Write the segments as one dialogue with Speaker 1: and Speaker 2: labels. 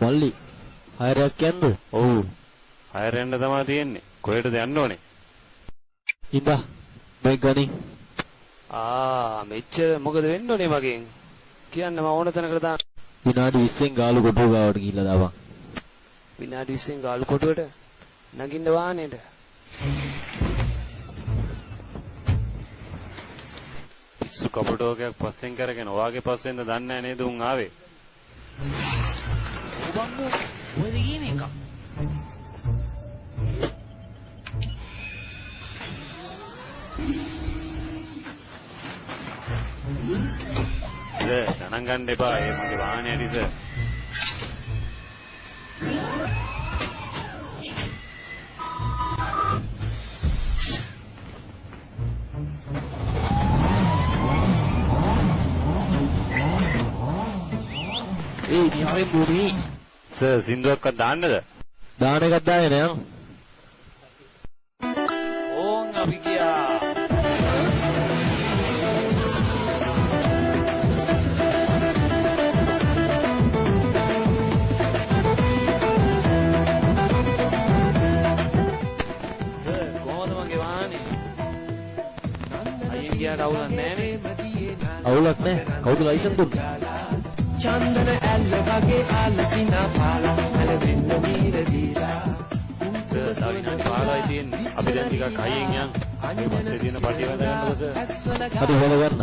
Speaker 1: මල්ලි හයරයක් යන්නද?
Speaker 2: ඔව්. හයර යන්න තමයි තියෙන්නේ. කොහෙටද යන්න ඕනේ?
Speaker 1: ඉඳා මේ ගණි.
Speaker 3: මෙච්චර මොකද වෙන්න ඕනේ මගෙන්? කියන්න මම ඕන තැනකට දාන්න.
Speaker 1: විනාඩි 20න් ගාලු කොටුව ගාවට ගිහිල්ලා දාපන්.
Speaker 3: විනාඩි 20න් ගාලු කොටුවට නගින්න වාහනේට.
Speaker 2: පිස්සු කපටෝකයක් පස්සෙන් කරගෙන ඔයාගේ පස්සෙන්ද දන්නේ නැහැ නේද උන් ආවේ?
Speaker 3: ඔබම්මෝ ඔයද කියන එක.
Speaker 2: ගණන් ගන්න එපා. ඒ මගේ වාහනේ ඇරිස.
Speaker 1: හරි පුරි.
Speaker 2: සර් සින්දුවක්වත් දාන්නද?
Speaker 1: දාන එකක් දාගෙන යන්න.
Speaker 3: ඕන් අපි ගියා. සර් කොහොමද මගේ වාහනේ? අයියෙන් ගියාට අවුලක් නැහැ නේ.
Speaker 1: අවුලක් නැහැ. කවුද ලයිසන් දුන්නේ?
Speaker 4: චන්දන ඇල්ල වගේ ආලසිනා පාලා නැලෙන්න මීර දීලා
Speaker 2: සර් සවිනාඩි 15යි තියෙන්නේ. අපි දැන් ටිකක් අයියෙන් යන්. ඊට පස්සේ දින පටිය වද ගන්නකො සර්.
Speaker 1: හරි හොල ගන්න.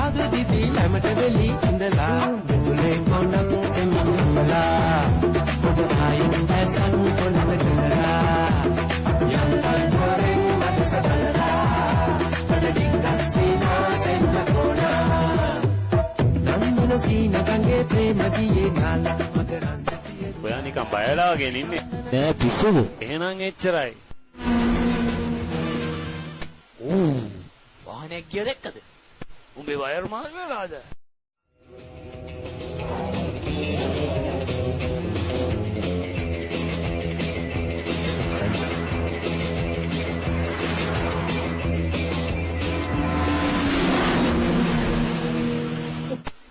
Speaker 4: ආදු දිවි ළමට වෙලි ඉඳලා මුලේ කොණක් සෙමම්මලා ඔබ ආයින් ඇසන් කොණක දලා යන්තන් වරෙන් මත සතලා පඩඩික් සිනා සෙන්න කොණා සීන ගංගේ ප්‍රේම දියේ නාලා මකරන්ද පියේ.
Speaker 2: ඔයා නිකන් බයලා වගේ ඉන්නේ.
Speaker 1: නෑ පිස්සුද?
Speaker 2: එහෙනම් එච්චරයි.
Speaker 3: වාහනයක් ගිය දැක්කද? උඹේ වයර් මාල් වෙලාද?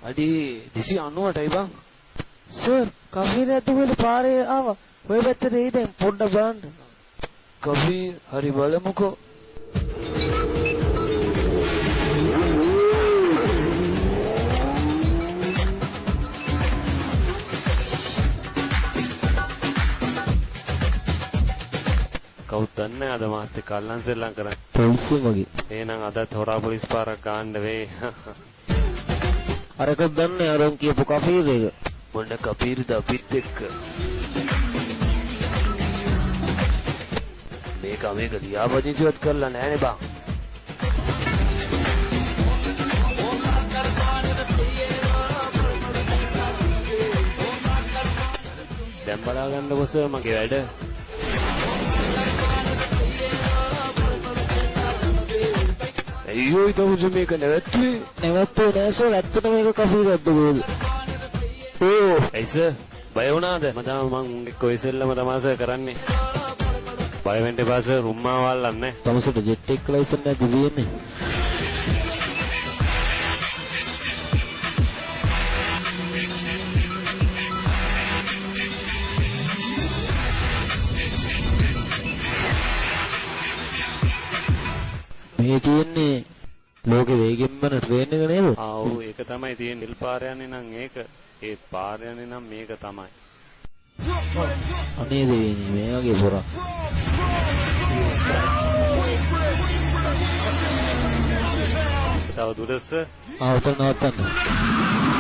Speaker 3: අඩි 290ටයි බං.
Speaker 5: සර් කෆීර ඇතුළේ පාරේ ආවා. ඔය පැත්තට එයි දැන් පොඩ්ඩක් බලන්න.
Speaker 3: කෆීර් හරි බලමුකෝ.
Speaker 2: කවුද දන්නේ අද මාත් එක්ක අල්ලන් සෙල්ලම් කරන්නේ.
Speaker 1: පොලිසිය වගේ.
Speaker 2: එහෙනම් අදත් හොරා පොලිස් පාරක් ගන්න වෙයි.
Speaker 1: අරක දන්නේ අරන් කියපු කෆීර් එක.
Speaker 3: මොන කෆීර්ද අපිත් එක්ක. මේක ලියාපදිංචිවත් කරලා නැහනේ බං.
Speaker 2: දැන් බලා ගන්නකො සර් මගේ වැඩ.
Speaker 3: අයියෝ ඊට මේක නැවතුනේ
Speaker 5: නෑ සර් ඇත්තට මේක කෆීරක්ද කොහෙද?
Speaker 2: ඕ ඇයි සර් බය වුණාද? මම එක්ක ඔය සෙල්ලම තමයි සර් කරන්නේ. බය වෙන්න එපා සර් රුම්මා වල්ලන්නේ.
Speaker 1: තමසට ජෙට් එක ලයිසන් නැති දෙන්නේ. මේ තියෙන්නේ ලෝකෙ වේගෙන්ම ට්‍රේන් එක නේද?
Speaker 2: ඔව් ඒක තමයි තියෙන්නේ. නිල් පාර යන්නේ නම් ඒක. ඒ පාර යන්නේ නම් මේක තමයි.
Speaker 1: අනේ දෙන්නේ මේ වගේ පොරක්.
Speaker 2: තව දුරස
Speaker 1: උතන නවත්තන්න.